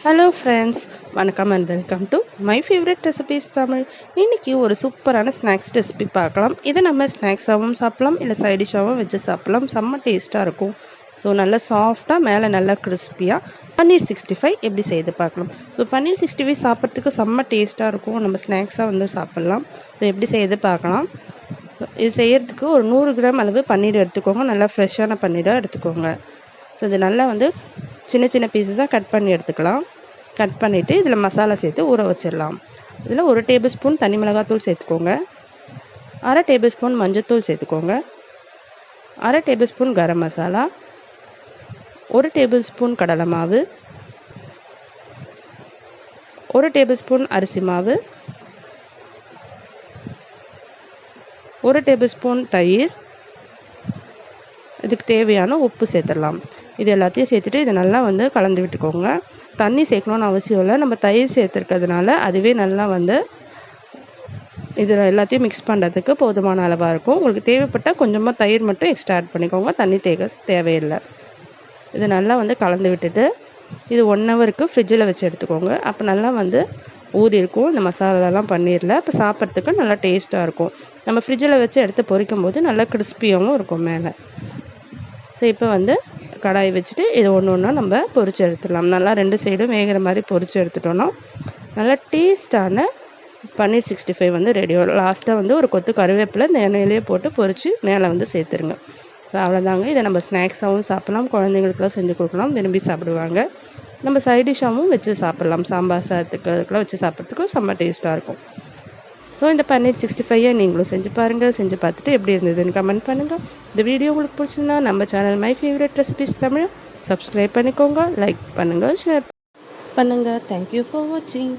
Hello friends, வணக்கம் and welcome to my favourite recipes Tamil. இன்றைக்கி ஒரு சூப்பரான ஸ்நாக்ஸ் ரெசிபி பார்க்கலாம். இதை நம்ம ஸ்நாக்ஸாகவும் சாப்பிடலாம், இல்லை சைடிஷாகவும் வச்சு சாப்பிடலாம். செம்ம டேஸ்ட்டாக இருக்கும். ஸோ நல்லா சாஃப்டாக மேலே நல்லா கிறிஸ்பியாக பன்னீர் 65 எப்படி செய்து பார்க்கலாம். ஸோ பன்னீர் 65 சாப்பிட்றதுக்கு செம்ம டேஸ்ட்டாக இருக்கும். நம்ம ஸ்நாக்ஸாக வந்து சாப்பிட்லாம். ஸோ எப்படி செய்து பார்க்கலாம். இது செய்கிறதுக்கு ஒரு 100 கிராம் அளவு பன்னீர் எடுத்துக்கோங்க. நல்லா ஃப்ரெஷ்ஷான பன்னீராக எடுத்துக்கோங்க. ஸோ இது நல்லா வந்து சின்ன சின்ன பீசஸாக கட் பண்ணி எடுத்துக்கலாம். கட் பண்ணிவிட்டு இதில் மசாலா சேர்த்து ஊற வச்சிடலாம். இதில் 1 டேபிள் ஸ்பூன் தனி மிளகாத்தூள் சேர்த்துக்கோங்க. 1/2 டேபிள் ஸ்பூன் மஞ்சள்தூள் சேர்த்துக்கோங்க. 1/2 table spoon garam masala, 1 table spoon கடலை மாவு, 1 டேபிள் ஸ்பூன் அரிசி மாவு, 1 டேபிள் ஸ்பூன் தயிர், இதுக்கு தேவையான உப்பு சேர்த்துடலாம். இது எல்லாத்தையும் சேர்த்துட்டு இதை நல்லா வந்து கலந்து விட்டுக்கோங்க. தண்ணி சேர்க்கணுன்னு அவசியம் இல்லை. நம்ம தயிர் சேர்த்துருக்கிறதுனால அதுவே நல்லா வந்து இதில் எல்லாத்தையும் மிக்ஸ் பண்ணுறதுக்கு போதுமான அளவாக இருக்கும். உங்களுக்கு தேவைப்பட்டால் கொஞ்சமாக தயிர் மட்டும் எக்ஸ்ட்ரா ஆட் பண்ணிக்கோங்க. தண்ணி தேவையில்லை. இது நல்லா வந்து கலந்து விட்டுட்டு இது 1 ஹவருக்கு ஃப்ரிட்ஜில் வச்சு எடுத்துக்கோங்க. அப்போ நல்லா வந்து ஊறி இருக்கும் இந்த மசாலாலாம் பன்னீரில். அப்போ சாப்பிட்றதுக்கு நல்லா டேஸ்ட்டாக இருக்கும். நம்ம ஃப்ரிட்ஜில் வச்சு எடுத்து பொரிக்கும் போது நல்லா கிறிஸ்பியாகவும் இருக்கும் மேலே. ஸோ இப்போ வந்து கடாய் வச்சுட்டு இது ஒன்று ஒன்றா நம்ம பொரித்து எடுத்துடலாம். நல்லா 2 சைடும் வேகிற மாதிரி பொரித்து எடுத்துட்டோன்னா நல்லா டேஸ்ட்டான பன்னீர் 65 வந்து ரெடி ஆகும். லாஸ்ட்டாக வந்து ஒரு கொத்து கருவேப்பிலை இந்த எண்ணெயிலே போட்டு பொரித்து மேலே வந்து சேர்த்துருங்க. ஸோ அவ்வளோதாங்க. இதை நம்ம ஸ்நாக்ஸாகவும் சாப்பிட்லாம், குழந்தைங்களுக்குலாம் செஞ்சு கொடுக்கலாம், விரும்பி சாப்பிடுவாங்க. நம்ம சைடிஷாகவும் வச்சு சாப்பிட்லாம். சாம்பார் சாதத்துக்கு அதுக்கெலாம் வச்சு சாப்பிட்றதுக்கும் செம்ம டேஸ்ட்டாக இருக்கும். ஸோ இந்த பன்னீர் 65 நீங்களும் செஞ்சு பாருங்கள். செஞ்சு பார்த்துட்டு எப்படி இருந்ததுன்னு கமெண்ட் பண்ணுங்கள். இந்த வீடியோ உங்களுக்கு பிடிச்சிருந்தா நம்ம channel my favourite recipes Tamil subscribe பண்ணிக்கோங்க, லைக் பண்ணுங்கள், ஷேர் பண்ணுங்கள். தேங்க்யூ ஃபார் வாட்சிங்.